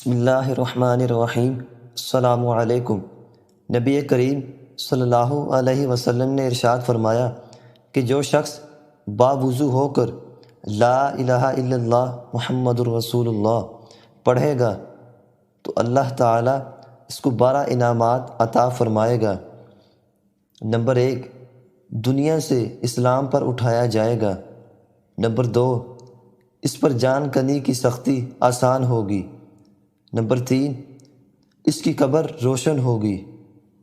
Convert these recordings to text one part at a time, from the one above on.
بسم اللہ الرحمن الرحیم۔ السلام علیکم۔ نبی کریم صلی اللہ علیہ وسلم نے ارشاد فرمایا کہ جو شخص باوضو ہو کر لا الہ الا اللہ محمد الرسول اللہ پڑھے گا تو اللہ تعالیٰ اس کو 12 انعامات عطا فرمائے گا۔ نمبر 1، دنیا سے اسلام پر اٹھایا جائے گا۔ نمبر 2، اس پر جان کنی کی سختی آسان ہوگی۔ نمبر 3، اس کی قبر روشن ہوگی۔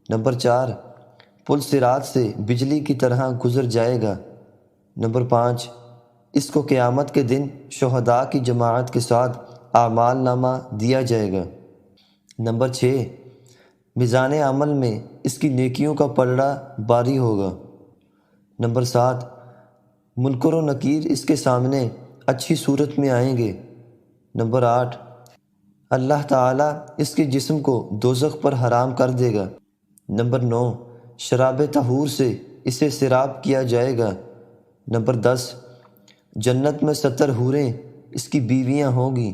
نمبر 4، پل صراط سے بجلی کی طرح گزر جائے گا۔ نمبر 5، اس کو قیامت کے دن شہداء کی جماعت کے ساتھ اعمال نامہ دیا جائے گا۔ نمبر 6، میزان عمل میں اس کی نیکیوں کا پلڑا باری ہوگا۔ نمبر 7، منکر و نکیر اس کے سامنے اچھی صورت میں آئیں گے۔ نمبر 8، اللہ تعالیٰ اس کے جسم کو دوزخ پر حرام کر دے گا۔ نمبر 9، شراب طہور سے اسے سیراب کیا جائے گا۔ نمبر 10، جنت میں 70 حوریں اس کی بیویاں ہوں گی۔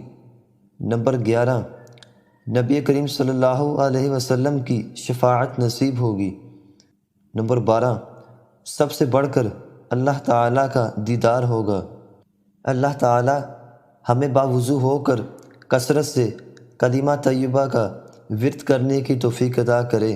نمبر 11، نبی کریم صلی اللہ علیہ وسلم کی شفاعت نصیب ہوگی۔ نمبر 12، سب سے بڑھ کر اللہ تعالیٰ کا دیدار ہوگا۔ اللہ تعالیٰ ہمیں باوضو ہو کر کثرت سے کلمہ طیبہ کا ورد کرنے کی توفیق عطا کرے۔